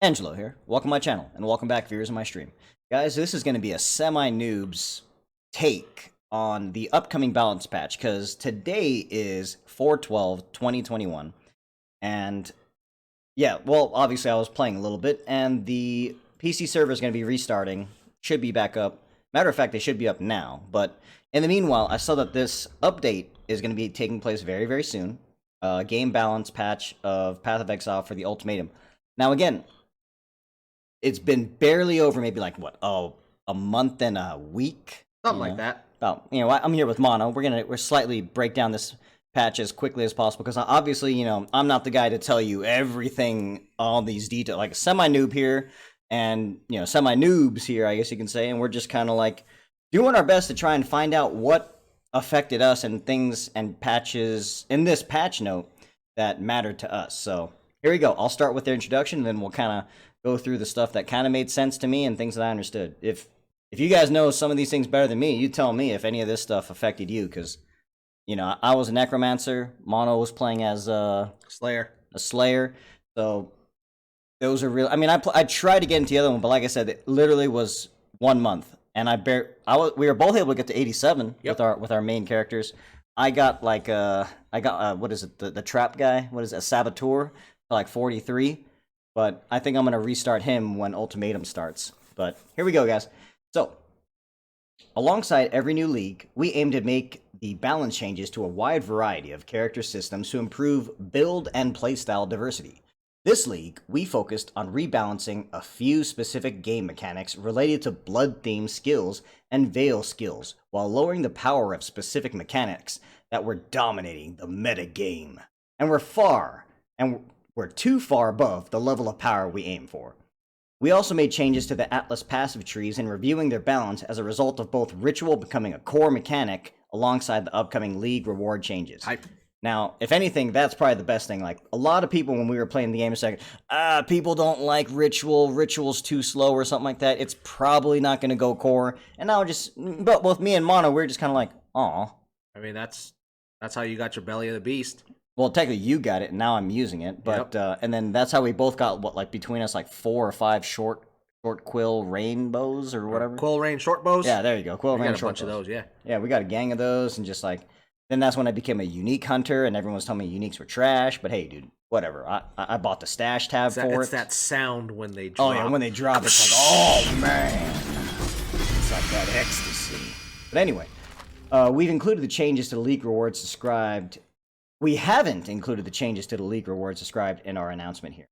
Angelo here. Welcome to my channel, and welcome back, viewers of my stream. Guys, this is going to be a semi-noob's take on the upcoming balance patch, because today is 4/12/2021, and yeah, well, obviously I was playing a little bit, and the PC server is going to be restarting, should be back up. Matter of fact, they should be up now, but in the meanwhile, I saw that this update is going to be taking place very, very soon. Game balance patch of Path of Exile for the Ultimatum. Now, again, it's been barely over, maybe like what, a month and a week, Something like that. About, I'm here with Mono. We're slightly break down this patch as quickly as possible because obviously, I'm not the guy to tell you everything, all these details. Like a semi-noob here, and semi-noobs here, I guess you can say, and we're just kind of like doing our best to try and find out what affected us and things and patches in this patch note that mattered to us. So here we go. I'll start with their introduction, and then we'll kind of go through the stuff that kind of made sense to me and things that I understood. If you guys know some of these things better than me, you tell me if any of this stuff affected you, because I was a necromancer. Mono was playing as a slayer. So those are real. I mean, I tried to get into the other one, but like I said, it literally was 1 month, and we were both able to get to 87 with our main characters. I got what is it, the trap guy? What is it, a saboteur? To like 43. But I think I'm going to restart him when Ultimatum starts. But here we go, guys. So, alongside every new league, we aim to make the balance changes to a wide variety of character systems to improve build and playstyle diversity. This league, we focused on rebalancing a few specific game mechanics related to blood-themed skills and veil skills, while lowering the power of specific mechanics that were dominating the meta game. And we're too far above the level of power we aim for. We also made changes to the Atlas passive trees and reviewing their balance as a result of both Ritual becoming a core mechanic alongside the upcoming League reward changes. Now, if anything, that's probably the best thing. Like, a lot of people, when we were playing the game a second, people don't like Ritual, Ritual's too slow or something like that. It's probably not going to go core. And now but with me and Mono, we're just kind of like, aw. I mean, that's how you got your belly of the beast. Well, technically you got it, and now I'm using it. But and then that's how we both got between us 4 or 5 short quill rainbows or whatever. Quill rain short bows. Yeah, there you go. Quill rain short bows. We got a bunch of those. Yeah. Yeah, we got a gang of those, and just then that's when I became a unique hunter, and everyone was telling me uniques were trash. But hey, dude, whatever. I bought the stash tab for it. It's that sound when they drop. Oh yeah, when they drop, it's like, oh man, it's like that ecstasy. But anyway, we've included the changes to the League rewards described. We haven't included the changes to the League rewards described in our announcement here.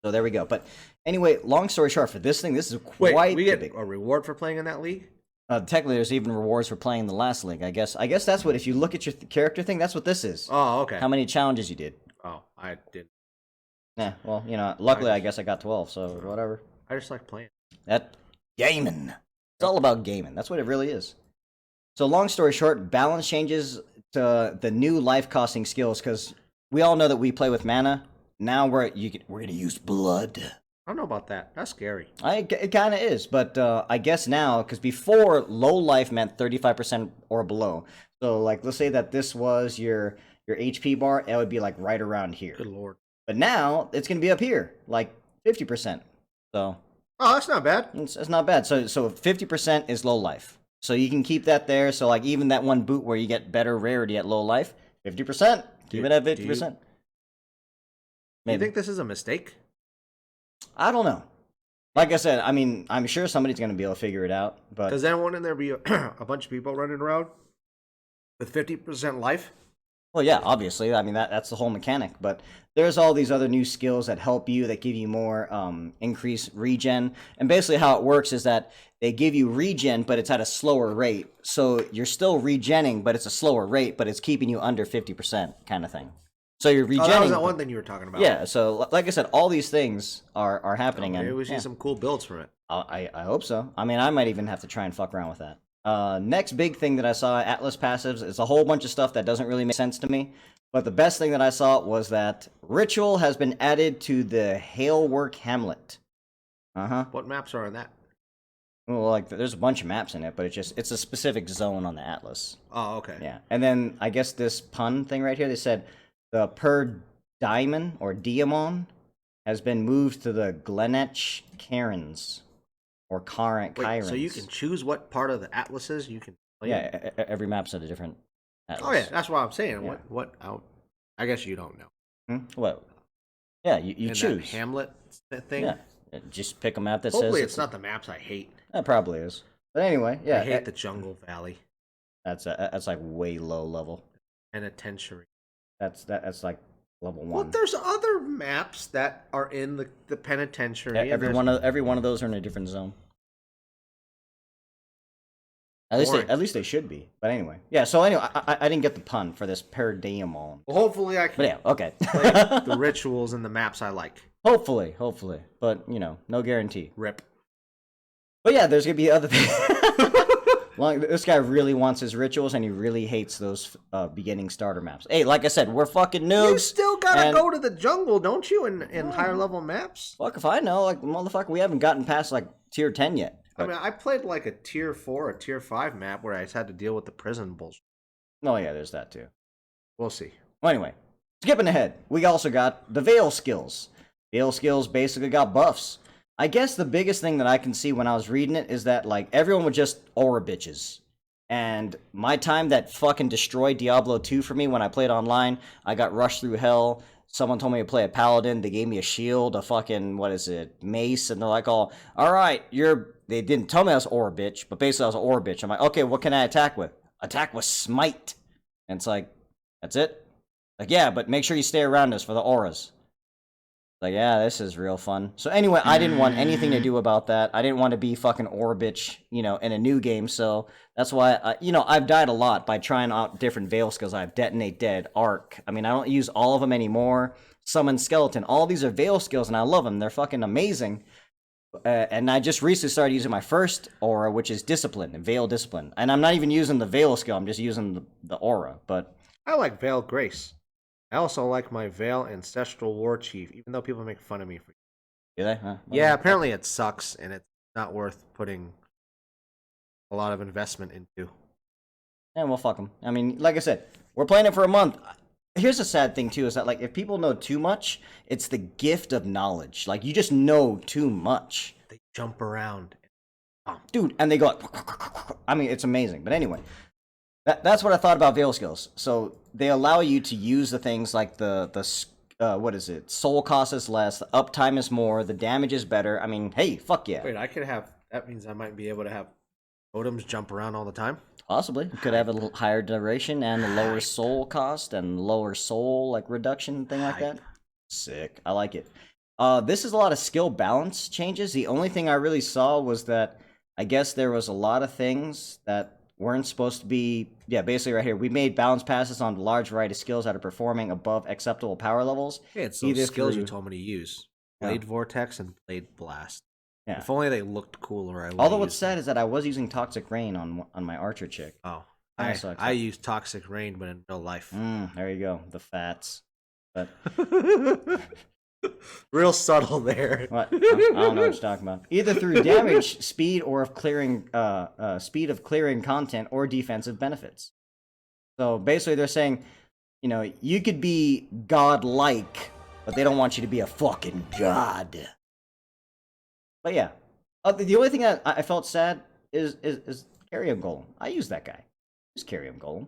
So there we go. But anyway, long story short, for this thing, this is quite Wait, we get a reward for playing in that league? Technically, there's even rewards for playing the last league, I guess. I guess that's what, if you look at your character thing, that's what this is. Oh, okay. How many challenges you did. Oh, I didn't. Yeah, well, luckily I guess I got 12, so whatever. I just like playing. That gaming. It's all about gaming. That's what it really is. So long story short, balance changes to the new life costing skills, because we all know that we play with mana. Now we're going to use blood. I don't know about that. That's scary. It kind of is, but I guess now, because before, low life meant 35% or below. So let's say that this was your HP bar, it would be right around here. Good lord. But now it's going to be up here, 50%. So oh, that's not bad. It's not bad. So 50% is low life. So you can keep that there. So even that one boot where you get better rarity at low life, 50%. Keep it at 50%. Do you think this is a mistake? I don't know. Like I said, I mean, I'm sure somebody's going to be able to figure it out. But because then wouldn't there be a bunch of people running around with 50% life? Well, yeah, obviously. I mean, that's the whole mechanic. But there's all these other new skills that help you, that give you more increased regen. And basically how it works is that they give you regen, but it's at a slower rate. So you're still regenning, but it's a slower rate, but it's keeping you under 50% kind of thing. So you're regenning. Oh, that was that one thing you were talking about. Yeah, so like I said, all these things are happening. Maybe we see some cool builds from it. I hope so. I mean, I might even have to try and fuck around with that. Next big thing that I saw, Atlas passives, is a whole bunch of stuff that doesn't really make sense to me. But the best thing that I saw was that Ritual has been added to the Hailwork Hamlet. What maps are in that? Well, there's a bunch of maps in it, but it's a specific zone on the Atlas. Oh, okay. Yeah, and then I guess this pun thing right here, they said the per diamond or diamond has been moved to the Glenetch Cairns, or Cairns. So you can choose what part of the atlases you can play. Yeah, every map's at a different atlas. Oh yeah, that's what I'm saying. Yeah. What? I guess you don't know. What? Yeah, you And choose. that Hamlet thing. Yeah, just pick a map that Hopefully says. it's not the maps I hate. That probably is. But anyway, yeah. I hate the Jungle Valley. That's like way low level. Penitentiary. That's like level 1. Well, there's other maps that are in the penitentiary. Yeah, every one of those are in a different zone. At least they should be. But anyway, yeah. So anyway, I didn't get the pun for this Parademon. Well, hopefully I can. But yeah, okay. play the rituals and the maps I like. Hopefully, but no guarantee. Rip. But yeah, there's gonna be other things. This guy really wants his rituals, and he really hates those beginning starter maps. Hey, like I said, we're fucking noobs. You still gotta go to the jungle, don't you? In higher level maps. Fuck if I know, like motherfucker, we haven't gotten past like tier 10 yet. I mean, I played like a tier 4, a tier 5 map where I just had to deal with the prison bullshit. Oh yeah, there's that too. We'll see. Well, anyway, skipping ahead, we also got the Veil skills. Veil skills basically got buffs. I guess the biggest thing that I can see when I was reading it is that like everyone was just aura bitches. And my time that fucking destroyed Diablo 2 for me when I played online, I got rushed through hell. Someone told me to play a paladin. They gave me a shield, a fucking, mace. And they're like, all right, they didn't tell me I was aura bitch, but basically I was an aura bitch. I'm like, okay, what can I attack with? Attack with smite. And it's like, that's it? Like, yeah, but make sure you stay around us for the auras. Like, yeah, this is real fun. So anyway, I didn't want anything to do about that. I didn't want to be fucking aura bitch, in a new game. So that's why, I've died a lot by trying out different Veil skills. I have Detonate Dead, Arc. I mean, I don't use all of them anymore. Summon Skeleton. All these are Veil skills, and I love them. They're fucking amazing. And I just recently started using my first aura, which is Discipline, Veil Discipline. And I'm not even using the Veil skill. I'm just using the aura. But I like Veil Grace. I also like my Veil Ancestral War Chief, even though people make fun of me for it. Do they? Huh? Yeah, apparently it sucks, and it's not worth putting a lot of investment into. Yeah, well, fuck them. I mean, like I said, we're playing it for a month. Here's a sad thing, too, is that, like, if people know too much, it's the gift of knowledge. Like, you just know too much. They jump around. Dude, and they go, I mean, it's amazing. But anyway, that's what I thought about Veil skills. So they allow you to use the things like soul cost is less, the uptime is more, the damage is better. I mean, hey, fuck yeah. Wait, that means I might be able to have totems jump around all the time? Possibly. You could have a little higher duration and a lower soul cost and lower soul reduction, thing like that. Sick. I like it. This is a lot of skill balance changes. The only thing I really saw was that I guess there was a lot of things that weren't supposed to be. Yeah, basically right here. We made balance passes on a large variety of skills that are performing above acceptable power levels. Yeah, it's those skills you told me to use. Blade Vortex and Blade Blast. Yeah. If only they looked cooler. Although what's sad is that I was using Toxic Rain on my archer chick. Oh, I use Toxic Rain, but in real life. There you go, the fats. But real subtle there. What? I don't know what you're talking about. Either through damage, speed, or of clearing, speed of clearing content, or defensive benefits. So basically, they're saying, you could be godlike, but they don't want you to be a fucking god. But yeah, the only thing I felt sad is Carrion Golem. I use that guy. Use Carrion Golem.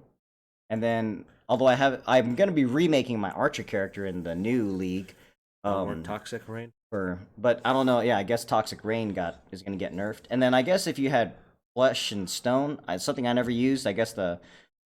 And then, although I'm going to be remaking my Archer character in the new league. Or Toxic Rain. But I don't know. Yeah, I guess Toxic Rain is going to get nerfed. And then I guess if you had Flesh and Stone, something I never used. I guess the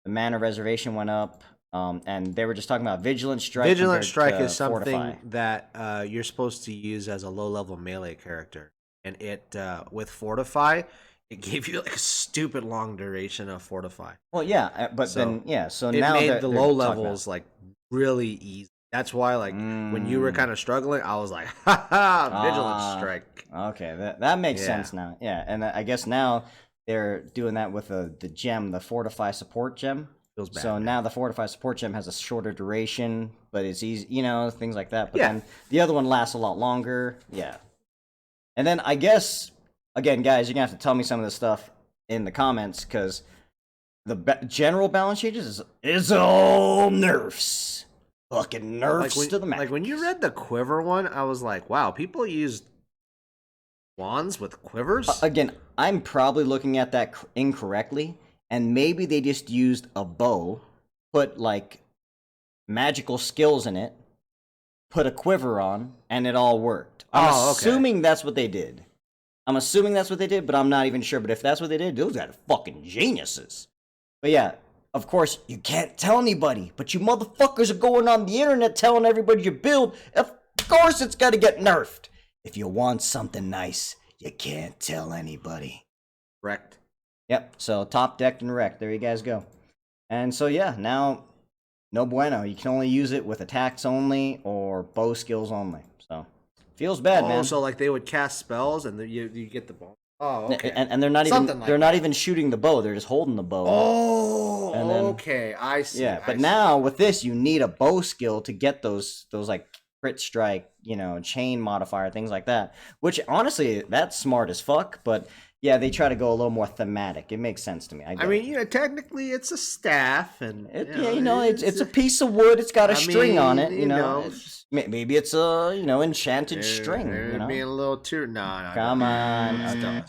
mana reservation went up. And they were just talking about Vigilant Strike. Vigilant Strike is something Fortify. that you're supposed to use as a low-level melee character. And it, with Fortify, it gave you like a stupid long duration of Fortify. Well, yeah, but so then, yeah, so it now made the low levels like really easy. That's why, like, when you were kind of struggling, I was like, Vigilant Strike. Okay, that makes sense now. Yeah, and I guess now they're doing that with the gem, the Fortify Support Gem. Feels bad, so now the Fortify Support Gem has a shorter duration, but it's easy, things like that. But then the other one lasts a lot longer. Yeah. And then I guess, again, guys, you're going to have to tell me some of this stuff in the comments, because the general balance changes is all nerfs. fucking nerfs to the max. Like when you read the quiver one, I was like, wow, people use wands with quivers? Again, I'm probably looking at that incorrectly, and maybe they just used a bow, put like magical skills in it, put a quiver on, and it all worked. I'm assuming that's what they did. But I'm not even sure. But if that's what they did, those guys are fucking geniuses. But yeah, of course, you can't tell anybody, but you motherfuckers are going on the internet telling everybody you build. Of course it's gotta get nerfed. If you want something nice, you can't tell anybody. Wrecked. Yep, so top decked and wrecked. There you guys go. And so yeah, now, no bueno. You can only use it with attacks only or bow skills only. So, feels bad, man. So like they would cast spells and you get the ball. Oh, okay. And they're not not even shooting the bow. They're just holding the bow. Oh, and then, okay. I see. Yeah, but now with this, you need a bow skill to get those like crit strike, chain modifier, things like that. Which honestly, that's smart as fuck. But yeah, they try to go a little more thematic. It makes sense to me. I mean, technically it's a staff, and it's a piece of wood. It's got a string on it. Maybe it's a enchanted string. Being a little too no. Come on.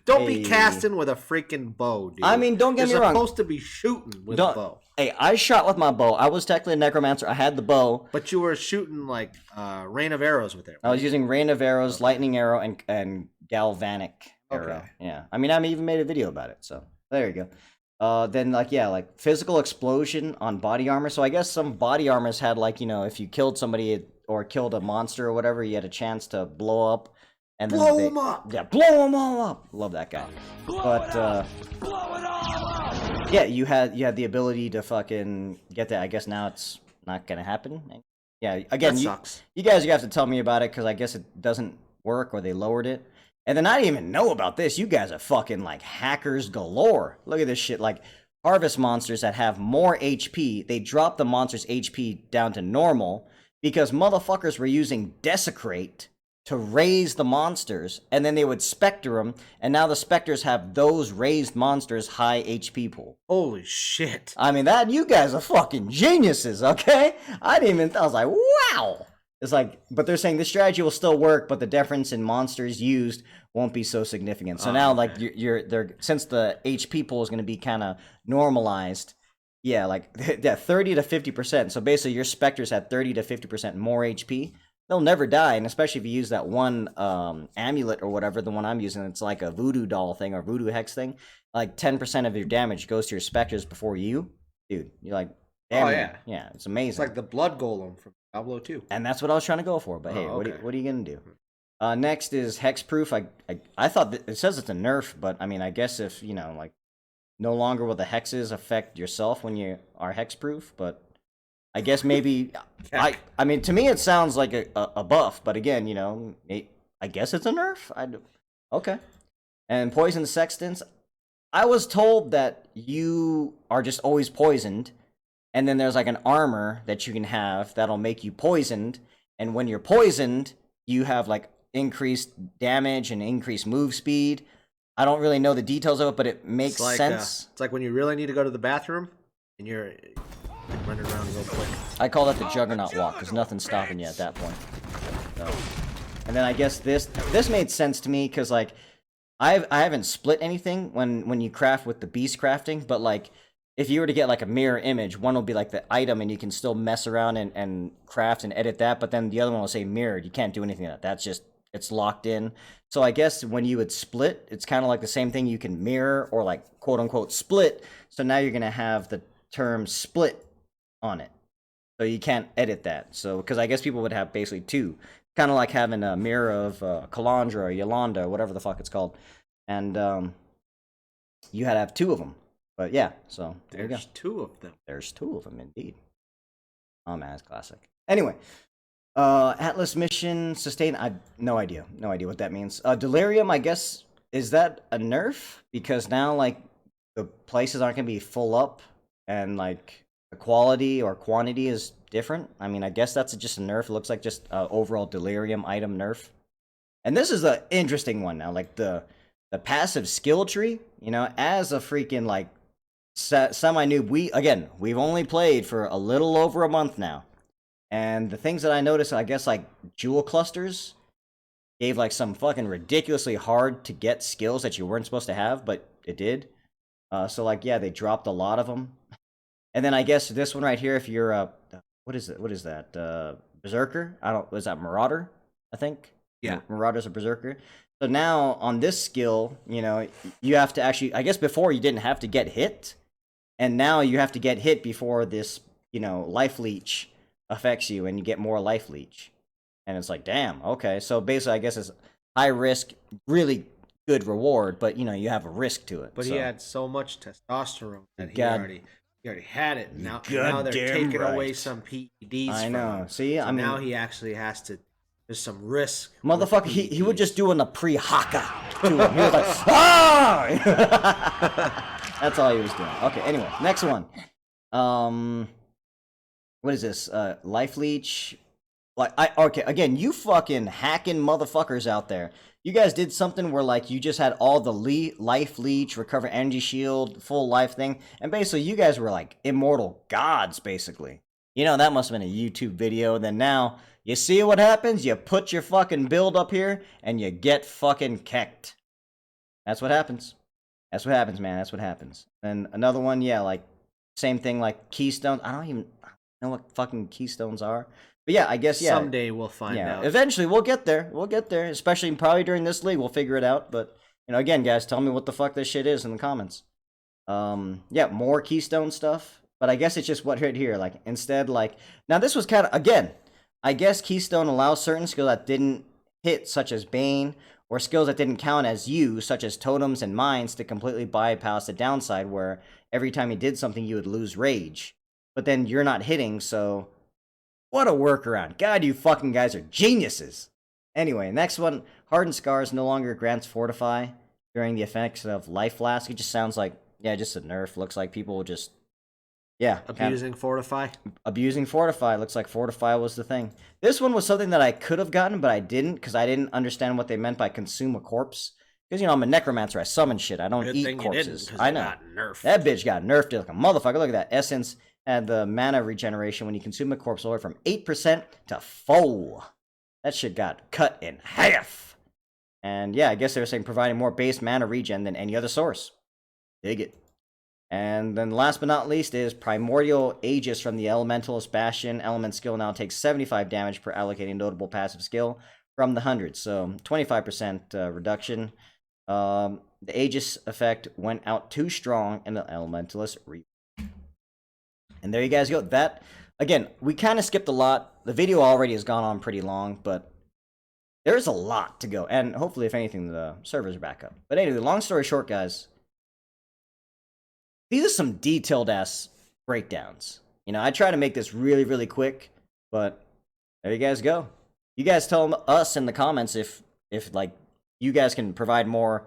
Don't be casting with a freaking bow, dude. I mean, don't get me wrong. You're supposed to be shooting with a bow. Hey, I shot with my bow. I was technically a necromancer. I had the bow. But you were shooting like rain of arrows with it. Right? I was using rain of arrows, lightning arrow, and galvanic arrow. Okay. Yeah. I mean, I even made a video about it. So there you go. Then like physical explosion on body armor. So I guess some body armors had if you killed somebody or killed a monster or whatever, you had a chance to blow up. And then blow them up. Yeah, blow them all up. Love that guy. Blow it all up. Yeah, you had the ability to fucking get that. I guess now it's not gonna happen. Yeah, again, sucks. You guys have to tell me about it because I guess it doesn't work or they lowered it. And then I didn't even know about this. You guys are fucking like hackers galore. Look at this shit. Like harvest monsters that have more HP, they drop the monster's HP down to normal because motherfuckers were using Desecrate to raise the monsters, and then they would specter them, and now the specters have those raised monsters' high HP pool. Holy shit. I mean, you guys are fucking geniuses, okay? I was like, wow! It's like, but they're saying this strategy will still work, but the difference in monsters used won't be so significant. So now, like, they're since the HP pool is going to be kind of normalized, yeah, like, 30 to 50%. So basically, your specters had 30 to 50% more HP. They'll never die, and especially if you use that one amulet or whatever, the one I'm using, it's like a voodoo doll thing or voodoo hex thing. Like 10% of your damage goes to your specters before you. Dude, you're like, damn. Oh, yeah. Yeah, it's amazing. It's like the blood golem from Diablo 2. And that's what I was trying to go for, but hey, okay. What are you going to do? Next is hexproof. I thought it says it's a nerf, but I mean, I guess if, like, no longer will the hexes affect yourself when you are hexproof, but I guess maybe I mean, to me it sounds like a buff, but again, I guess it's a nerf. Okay. And poison sextants. I was told that you are just always poisoned, and then there's like an armor that you can have that'll make you poisoned, and when you're poisoned, you have like increased damage and increased move speed. I don't really know the details of it, but it makes sense. It's like when you really need to go to the bathroom and you're running around real quick. I call that the Juggernaut walk, because nothing's stopping you at that point. So. And then I guess this made sense to me, because like I haven't split anything when you craft with the beast crafting, but like if you were to get like a mirror image, one will be like the item and you can still mess around and craft and edit that, but then the other one will say mirrored. You can't do anything with that. That's just, it's locked in. So I guess when you would split, it's kind of like the same thing. You can mirror or like quote unquote split. So now you're going to have the term split on it. So you can't edit that. So, because I guess people would have basically two. Kind of like having a mirror of Kalandra or Yolanda or whatever the fuck it's called. And you had to have two of them. But yeah, so there you go. There's two of them. There's two of them, indeed. Oh man, it's classic. Anyway, Atlas mission sustain. I no idea what that means. Delirium, I guess, is that a nerf? Because now like the places aren't gonna be full up, and like the quality or quantity is different. I mean, I guess that's just a nerf. It looks like just overall delirium item nerf. And this is the interesting one now, like the passive skill tree. You know, as a freaking like semi-noob. We've only played for a little over a month now, and the things that I noticed, I guess, like jewel clusters gave like some fucking ridiculously hard to get skills that you weren't supposed to have, but it did. So like, yeah, they dropped a lot of them. And then I guess this one right here, if you're what is it? What is that? Berserker? I don't. Was that Marauder? I think. Yeah. Marauder's a Berserker. So now on this skill, you have to actually. I guess before you didn't have to get hit, and now you have to get hit before this, life leech affects you, and you get more life leech. And it's like, damn, okay. So basically, I guess it's high risk, really good reward, but you have a risk to it. But so. he had so much testosterone that he God, already had it. Now they're goddamn taking right. away some PEDs. I from know. him. See, so I mean, now he actually has to. There's some risk. Motherfucker, he would just doing a pre-haka to him. He was like, ah! That's all he was doing. Okay, anyway, next one. What is this? Life leech. Okay, again, you fucking hacking motherfuckers out there. You guys did something where, like, you just had all the life leech, recover energy shield, full life thing, and basically you guys were, like, immortal gods, basically. That must have been a YouTube video. Then now, you see what happens? You put your fucking build up here, and you get fucking kecked. That's what happens. That's what happens, man. That's what happens. And another one, yeah, like, same thing, like, keystones. I don't even know what fucking keystones are. But yeah, I guess, yeah. Someday we'll find out. Eventually, we'll get there. We'll get there. Especially probably during this league, we'll figure it out. But, again, guys, tell me what the fuck this shit is in the comments. Yeah, more keystone stuff. But I guess it's just what right here. Like, instead, like... Now, this was kind of... Again, I guess keystone allows certain skills that didn't hit, such as Bane, or skills that didn't count as you, such as totems and mines, to completely bypass the downside, where every time you did something, you would lose rage. But then you're not hitting, so... What a workaround. God, you fucking guys are geniuses. Anyway, next one. Hardened Scars no longer grants Fortify during the effects of Life Flask. It just sounds like, yeah, just a nerf. Looks like people will just, yeah. Abusing Fortify? Abusing Fortify. Looks like Fortify was the thing. This one was something that I could have gotten, but I didn't, because I didn't understand what they meant by consume a corpse. Because, I'm a necromancer. I summon shit. I don't eat corpses. I know. That bitch got nerfed like a motherfucker. Look at that. Essence had the mana regeneration when you consume a corpse lower from 8% to 4%. That shit got cut in half. And yeah, I guess they were saying providing more base mana regen than any other source. Dig it. And then last but not least is Primordial Aegis from the Elementalist Bastion. Element skill now takes 75 damage per allocating notable passive skill from the 100. So 25% reduction. The Aegis effect went out too strong in the Elementalist Reap. And there you guys go. That, again, we kind of skipped a lot. The video already has gone on pretty long, but there's a lot to go. And hopefully, if anything, the servers are back up. But anyway, long story short, guys, these are some detailed-ass breakdowns. I try to make this really, really quick, but there you guys go. You guys tell us in the comments if like, you guys can provide more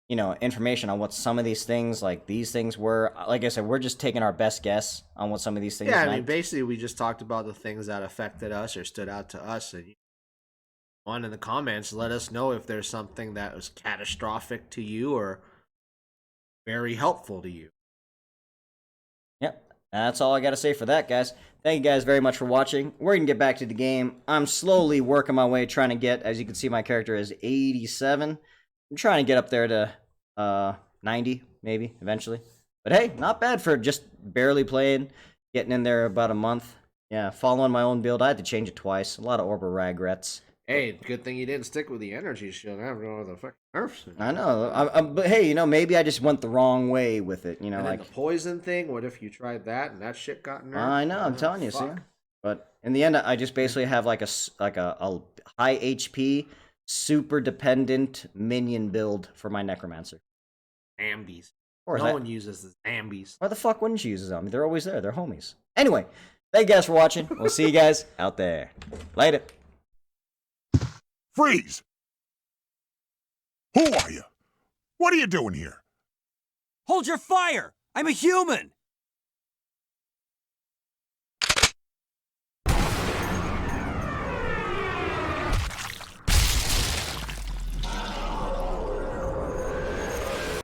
information on what some of these things, like these things were. Like I said, we're just taking our best guess on what some of these things Yeah, meant. I mean, basically, we just talked about the things that affected us or stood out to us. And one in the comments, let us know if there's something that was catastrophic to you or very helpful to you. Yep, that's all I got to say for that, guys. Thank you guys very much for watching. We're going to get back to the game. I'm slowly working my way, trying to get, as you can see, my character is 87. I'm trying to get up there to 90, maybe, eventually. But hey, not bad for just barely playing, getting in there about a month. Yeah, following my own build. I had to change it twice. A lot of Orbital regrets. Hey, good thing you didn't stick with the energy shield. I don't know the fucking nerfs. I know. But hey, maybe I just went the wrong way with it. And like the poison thing. What if you tried that and that shit got nerfed? I know. I'm telling you, see. But in the end, I just basically have like a high HP, super dependent minion build for my necromancer. Ambies. No one uses the Ambies. Why the fuck wouldn't you use them? They're always there. They're homies. Anyway, thank you guys for watching. We'll see you guys out there. Later. Freeze! Who are you? What are you doing here? Hold your fire! I'm a human!